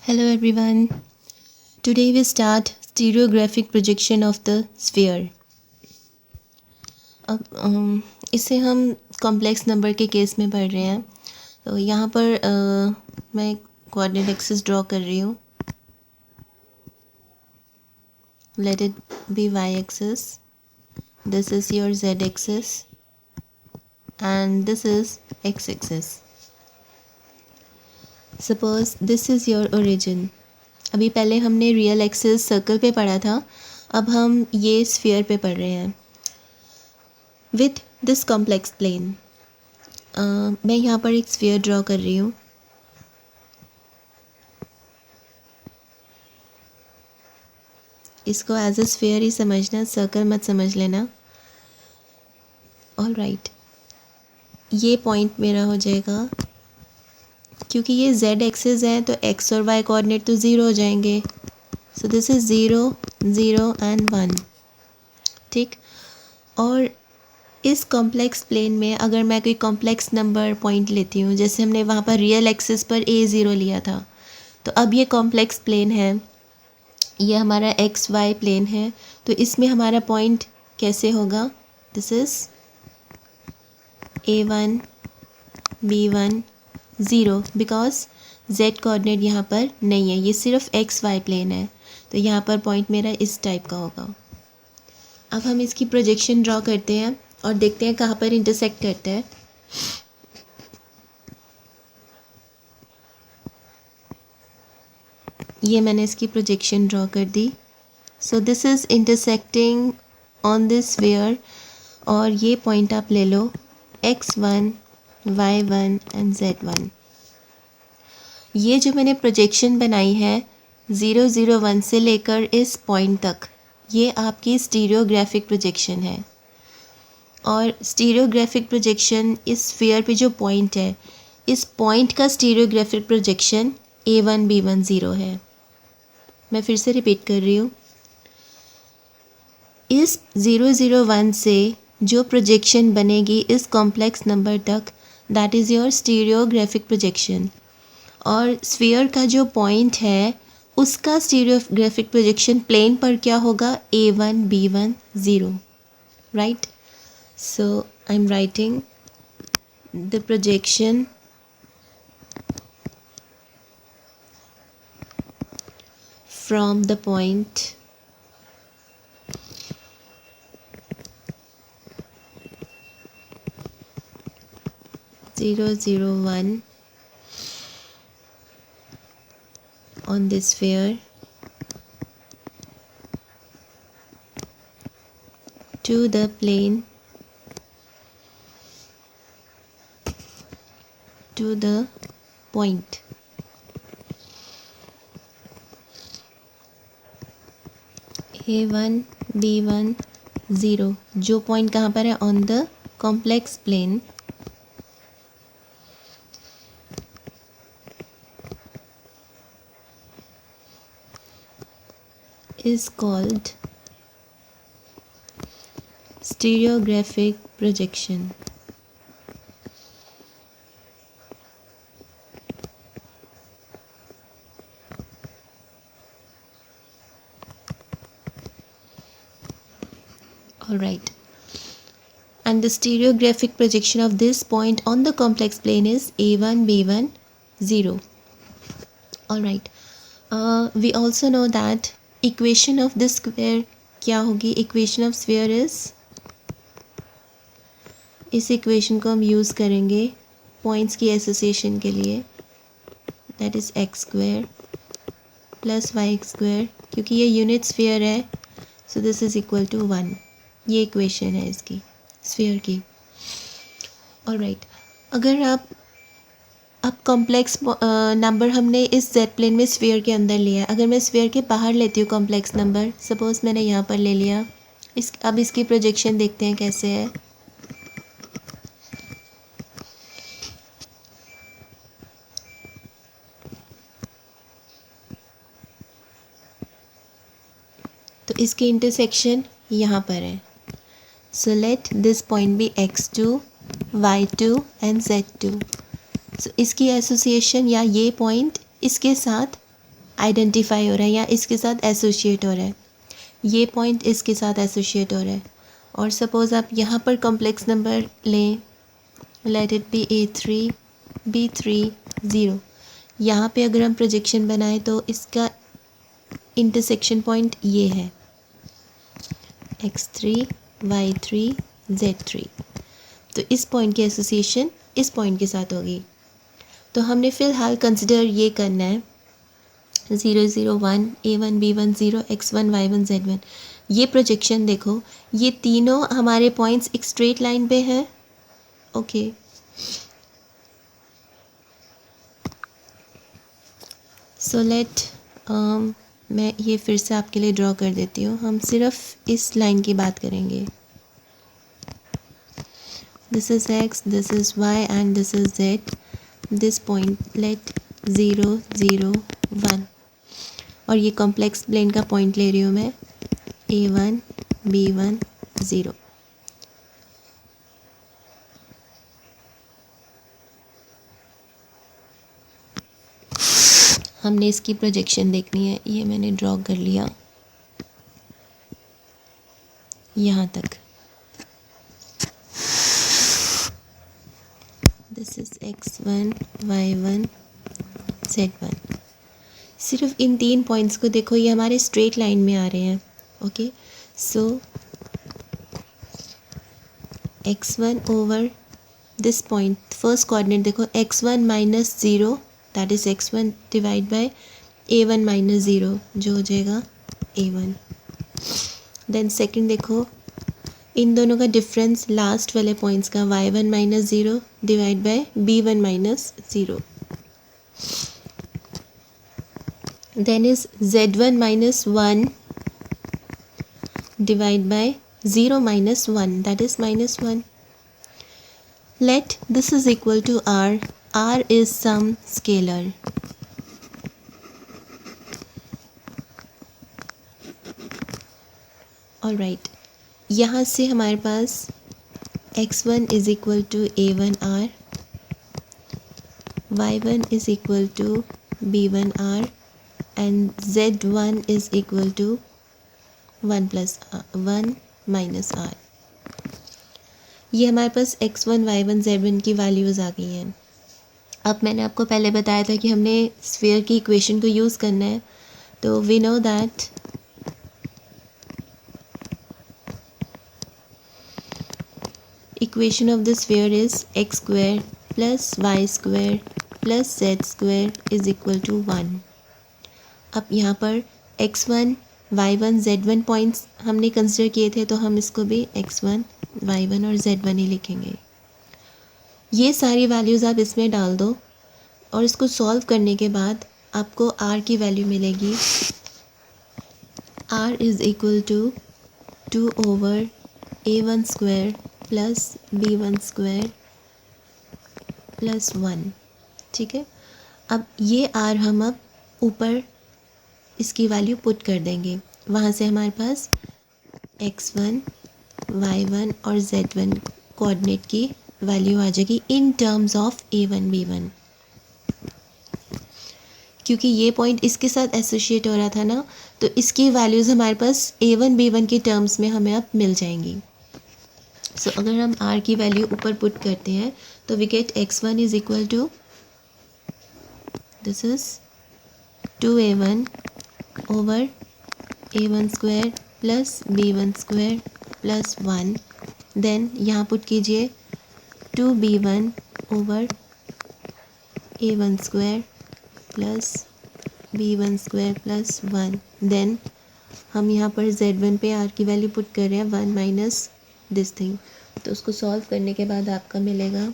Hello everyone. Today we start stereographic projection of the sphere. अब इसे हम complex number के केस में पढ़ रहे हैं. तो यहाँ पर मैं कोऑर्डिनेट एक्सिस ड्रॉ कर रही हूँ. Let it be y axis. This is your z axis and this is x axis. Suppose this is your origin. अभी पहले हमने रियल एक्सिस सर्कल पे पढ़ा था, अब हम ये स्फीयर पे पढ़ रहे हैं विथ दिस कॉम्प्लेक्स प्लेन. मैं यहाँ पर एक स्फीयर ड्रॉ कर रही हूँ. इसको एज अ स्फीयर ही समझना, सर्कल मत समझ लेना. ऑल राइट, ये पॉइंट मेरा हो जाएगा. क्योंकि ये z एक्सिस है तो x और y कोऑर्डिनेट तो ज़ीरो हो जाएंगे. सो दिस इज़ 0 0 एंड 1. ठीक. और इस कॉम्प्लेक्स प्लेन में अगर मैं कोई कॉम्प्लेक्स नंबर पॉइंट लेती हूँ, जैसे हमने वहाँ पर रियल एक्सिस पर a0 लिया था, तो अब ये कॉम्प्लेक्स प्लेन है, ये हमारा एक्स वाई प्लेन है. तो इसमें हमारा पॉइंट कैसे होगा? This is a1 b1 zero, because z coordinate यहाँ पर नहीं है, ये सिर्फ एक्स वाई प्लेन है. तो यहाँ पर पॉइंट मेरा इस टाइप का होगा. अब हम इसकी प्रोजेक्शन ड्रॉ करते हैं और देखते हैं कहाँ पर इंटरसेक्ट करता है. ये मैंने इसकी प्रोजेक्शन ड्रॉ कर दी. So this is intersecting on this sphere और ये पॉइंट आप ले लो x1 y1 एंड z1. ये जो मैंने प्रोजेक्शन बनाई है 0 0 1 से लेकर इस पॉइंट तक, ये आपकी स्टीरियोग्राफिक प्रोजेक्शन है. और स्टीरियोग्राफिक प्रोजेक्शन इस स्फीयर पे जो पॉइंट है, इस पॉइंट का stereographic projection a1 b1 zero है. मैं फिर से रिपीट कर रही हूँ. इस 0 0 1 से जो प्रोजेक्शन बनेगी इस कॉम्प्लेक्स नंबर तक, that is your stereographic projection. और स्फीयर का जो पॉइंट है उसका स्टीरियोग्राफिक प्रोजेक्शन प्लेन पर क्या होगा? a1 b1 zero. Right. So I am writing the projection from the point 0 0 1 on this sphere to the plane to the point a1 b1 zero. जो point कहाँ पर है? On the complex plane is called stereographic projection. All right. And the stereographic projection of this point on the complex plane is a1 b1 zero. All right. We also know that equation of this square क्या होगी? equation of sphere is, इस equation को हम use करेंगे points की association के लिए. That is X square plus Y square. क्योंकि ये यूनिट स्फीयर है, so this is equal to 1. ये इक्वेशन है इसकी स्फीयर की. All right. अगर आप अब कॉम्प्लेक्स नंबर हमने इस जेड प्लेन में स्फीयर के अंदर लिया है. अगर मैं स्फीयर के बाहर लेती हूँ कॉम्प्लेक्स नंबर, सपोज़ मैंने यहाँ पर ले लिया. अब इसकी प्रोजेक्शन देखते हैं कैसे है. तो इसकी इंटरसेक्शन यहाँ पर है. So let this point be x2 y2 and z2. So इसकी एसोसिएशन या ये पॉइंट इसके साथ आइडेंटिफाई हो रहा है या इसके साथ एसोशिएट हो रहा है, ये पॉइंट इसके साथ एसोशिएट हो रहा है। और सपोज़ आप यहाँ पर कॉम्प्लेक्स नंबर लें, let it be A3 B3 0। यहाँ पे अगर हम प्रोजेक्शन बनाएं तो इसका इंटरसेक्शन पॉइंट ये है x3 y3 z3। तो इस पॉइंट की एसोसिएशन इस पॉइंट के साथ होगी। तो हमने फ़िलहाल कंसिडर ये करना है 0 0 1 A1 B1 0 x1 y1 z1। ये प्रोजेक्शन देखो, ये तीनों हमारे पॉइंट्स एक स्ट्रेट लाइन पे हैं। ओके, सो लेट मैं ये फिर से आपके लिए ड्रॉ कर देती हूँ। हम सिर्फ इस लाइन की बात करेंगे। This is x, this is y and this is z। This point let 0 0 1 और ये कॉम्प्लेक्स प्लेन का पॉइंट ले रही हूँ मैं A1 B1 0। हमने इसकी प्रोजेक्शन देखनी है। ये मैंने ड्रॉ कर लिया यहाँ तक। This is x1 y1 z1। सिर्फ इन तीन पॉइंट्स को देखो, ये हमारे स्ट्रेट लाइन में आ रहे हैं। Okay, so x1 over this point, first coordinate देखो x1 minus 0 that is x1 divide by A1 minus 0 जो हो जाएगा A1। देन सेकंड देखो, इन दोनों का डिफरेंस लास्ट वाले पॉइंट्स का y1 minus 0 divide by B1 minus 0। Then is z1 minus 1 divide by 0 minus 1 that is minus 1। Let this is equal to r. R is some scalar. Alright, यहाँ से हमारे पास x1 is equal to a1r, y1 is equal to b1r and z1 is equal to 1 plus 1 minus r। ये हमारे पास x1 y1 z1 की values आ गई हैं। अब मैंने आपको पहले बताया था कि हमने स्फीयर की इक्वेशन को यूज़ करना है। तो we know that equation of the sphere is x square plus y square plus z square is equal to 1। अब यहाँ पर x1 y1 z1 पॉइंट्स हमने कंसिडर किए थे, तो हम इसको भी x1 y1 और z1 ही लिखेंगे। ये सारी वैल्यूज़ आप इसमें डाल दो और इसको सॉल्व करने के बाद आपको r की वैल्यू मिलेगी। r is equal to 2 over a1 square plus b1 square plus 1। ठीक है, अब ये r हम अब ऊपर इसकी वैल्यू पुट कर देंगे। वहाँ से हमारे पास x1 y1 और z1 कोऑर्डिनेट की वैल्यू आ जाएगी in terms of a1 b1। क्योंकि ये पॉइंट इसके साथ एसोशिएट हो रहा था ना, तो इसकी वैल्यूज़ हमारे पास a1 b1 के टर्म्स में हमें अब मिल जाएंगी। सो अगर हम r की वैल्यू ऊपर पुट करते हैं तो we get x1 is equal to this is 2a1 over a1 square plus b1 square plus 1। Then यहाँ पुट कीजिए 2b1 over a1 square plus b1 square plus 1। Then हम यहाँ पर z1 पे r की वैल्यू पुट कर रहे हैं 1 माइनस दिस थिंग। तो उसको सॉल्व करने के बाद आपका मिलेगा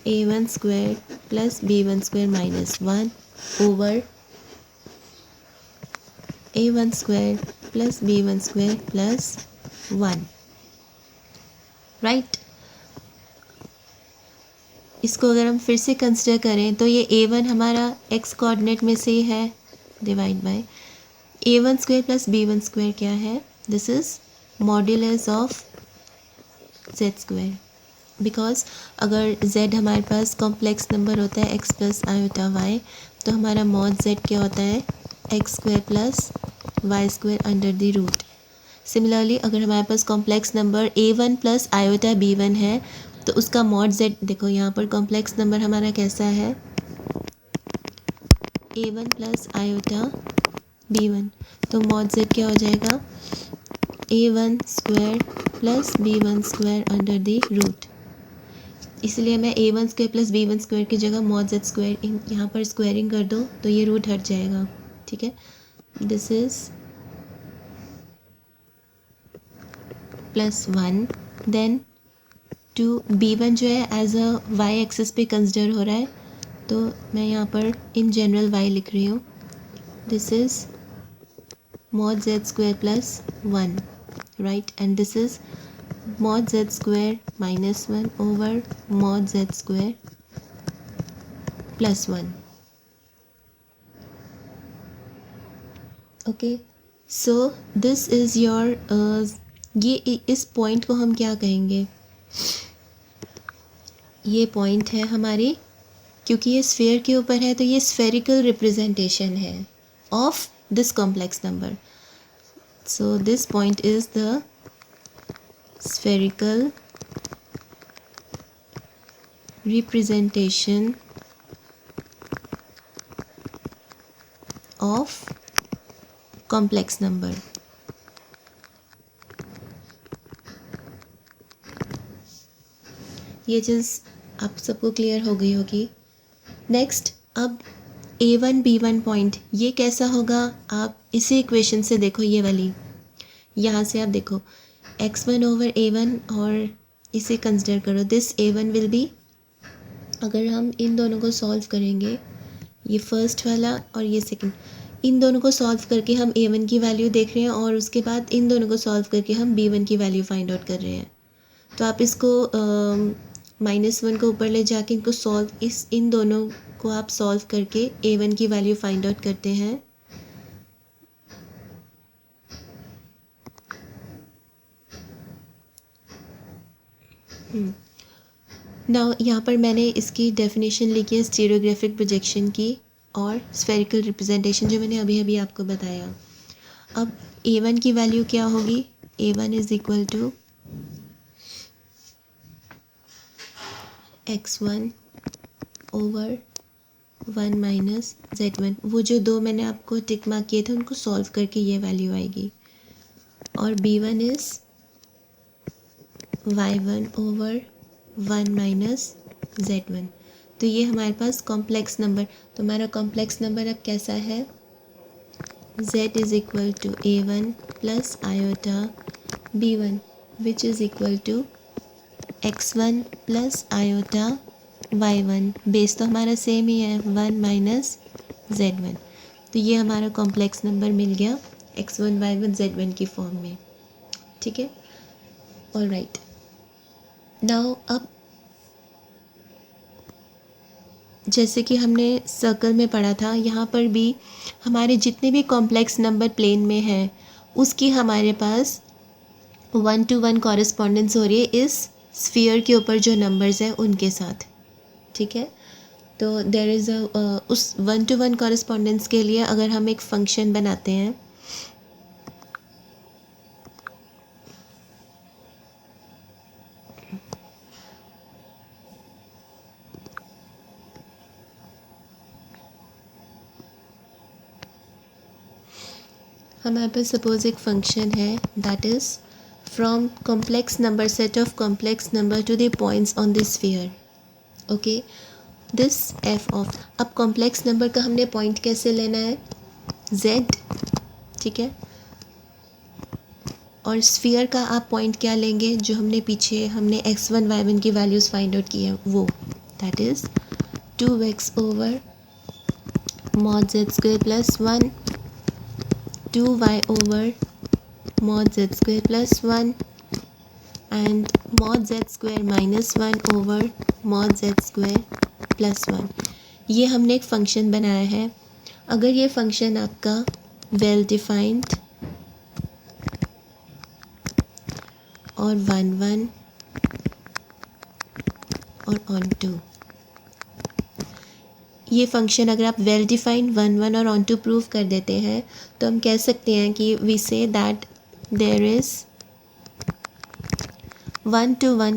a1 square plus b1 square minus 1 over a1 square plus b1 square plus 1। Right, इसको अगर हम फिर से कंसिडर करें तो ये a1 हमारा x कोऑर्डिनेट में से ही है, divide by a1 square plus b1 square क्या है, this is modulus of z square. Because अगर z हमारे पास कॉम्प्लेक्स नंबर होता है x प्लस आयोटा y, तो हमारा मॉड z क्या होता है, x square plus Y square under the root. Similarly अगर हमारे पास complex number a1 plus iota b1 है तो उसका मॉड z, देखो यहाँ पर कॉम्प्लेक्स नंबर हमारा कैसा है, a1 प्लस आयोटा b1, तो मॉड z क्या हो जाएगा, a1 square plus b1 square under the root. इसलिए मैं a1 square plus b1 square की जगह मॉड z स्क्वायर यहाँ पर स्क्वायरिंग कर दो तो ये रूट हट जाएगा, ठीक है। This is plus 1, then two b1 जो है एज अ y एक्सिस पे कंसिडर हो रहा है, तो मैं यहाँ पर इन जनरल y लिख रही हूँ। This is mod z square plus 1, right, and this is mod z square minus 1 over mod z square plus 1. Okay, so this is your ये इस पॉइंट को हम क्या कहेंगे, ये पॉइंट है हमारी, क्योंकि ये स्फीयर के ऊपर है तो ये स्फेरिकल रिप्रेजेंटेशन है of this complex number. So this point is the spherical representation of complex number. ये चीज़ आप सबको क्लियर हो गई होगी। नेक्स्ट, अब a1 b1 पॉइंट ये कैसा होगा, आप इसी इक्वेशन से देखो, ये वाली यहाँ से आप देखो x1 ओवर a1 और इसे कंसिडर करो। दिस a1 विल बी, अगर हम इन दोनों को सॉल्व करेंगे, ये फर्स्ट वाला और ये सेकंड, इन दोनों को सॉल्व करके हम a1 की वैल्यू देख रहे हैं और उसके बाद इन दोनों को सॉल्व करके हम b1 की वैल्यू फाइंड आउट कर रहे हैं। तो आप इसको -1 को ऊपर ले जाके इनको सॉल्व, इन दोनों को आप सॉल्व करके a1 की वैल्यू फाइंड आउट करते हैं। नाउ यहाँ पर मैंने इसकी डेफिनेशन लिखी है स्टीरियोग्राफिक प्रोजेक्शन की और स्फेरिकल रिप्रेजेंटेशन, जो मैंने अभी अभी आपको बताया। अब a1 की वैल्यू क्या होगी, a1 is equal to x1 over 1 minus z1। वो जो दो मैंने आपको टिक मार्क किए थे उनको सॉल्व करके ये वैल्यू आएगी। और b1 is y1 over 1 minus z1। तो ये हमारे पास कॉम्प्लेक्स नंबर, तो हमारा कॉम्प्लेक्स नंबर अब कैसा है, z is equal to a1 plus iota b1 which is equal to x1 plus iota y1। Base तो हमारा सेम ही है, 1 माइनस z1। तो ये हमारा कॉम्प्लेक्स नंबर मिल गया x1 y1 z1 की फॉर्म में, ठीक है। ऑल राइट, नाउ अब जैसे कि हमने सर्कल में पढ़ा था, यहाँ पर भी हमारे जितने भी कॉम्प्लेक्स नंबर प्लेन में हैं उसकी हमारे पास 1-to-1 कॉरेस्पॉन्डेंस हो रही है इस स्फीयर के ऊपर जो नंबर्स हैं उनके साथ, ठीक है। तो देयर इज़ उस 1-to-1 कॉरेस्पॉन्डेंस के लिए अगर हम एक फंक्शन बनाते हैं, हमारे पास सपोज एक फंक्शन है that is from complex number set of complex number two the points on the sphere, okay. This F of, अब कॉम्प्लेक्स नंबर का हमने पॉइंट कैसे लेना है, z, ठीक है। और स्फीयर का आप पॉइंट क्या लेंगे, जो हमने पीछे हमने x1 y1 की वैल्यूज़ फाइंड आउट की है वो, that is 2x over mod z square plus 1, 2y over mod z square plus 1 and mod z square minus 1 over mod z square plus 1। ये हमने एक फ़ंक्शन बनाया है। अगर ये फ़ंक्शन आपका वेल डिफाइंड और 1-1 और ऑन 2, ये फंक्शन अगर आप वेल डिफाइंड 1 1 और ऑन टू प्रूव कर देते हैं तो हम कह सकते हैं कि we say that there is 1-to-1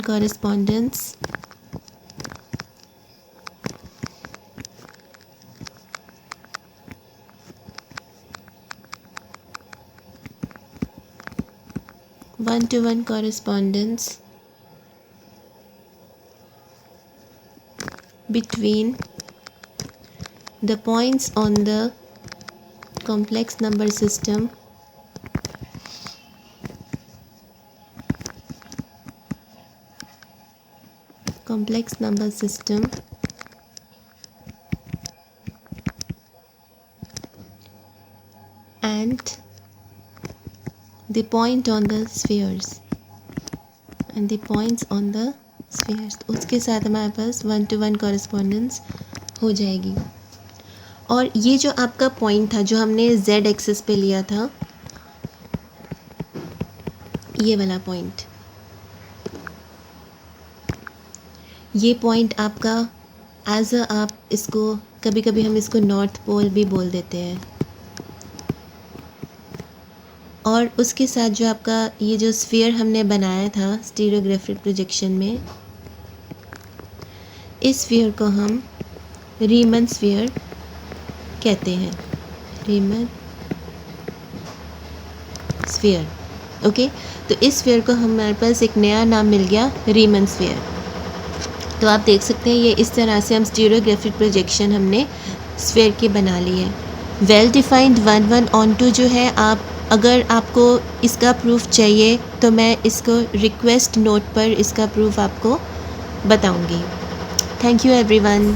correspondence between the points on the complex number system and the point on the spheres तो उसके साथ हमारे पास 1-to-1 कॉरेस्पॉन्डेंस हो जाएगी। और ये जो आपका पॉइंट था जो हमने z एक्सिस पे लिया था, ये वाला पॉइंट, ये पॉइंट आपका एज अ, आप इसको कभी कभी हम इसको नॉर्थ पोल भी बोल देते हैं। और उसके साथ जो आपका ये जो स्फीयर हमने बनाया था स्टीरियोग्राफिक प्रोजेक्शन में, इस स्फीयर को हम रीमन स्फीयर कहते हैं, रीमन स्फीयर। ओके, तो इस स्फीयर को हमारे पास एक नया नाम मिल गया, रीमन स्फीयर। तो आप देख सकते हैं ये इस तरह से हम स्टीरियोग्राफिक प्रोजेक्शन हमने स्फीयर के बना ली है। वेल डिफाइंड 1-1 ऑन टू जो है, आप अगर आपको इसका प्रूफ चाहिए तो मैं इसको रिक्वेस्ट नोट पर इसका प्रूफ आपको बताऊंगी। Thank you everyone.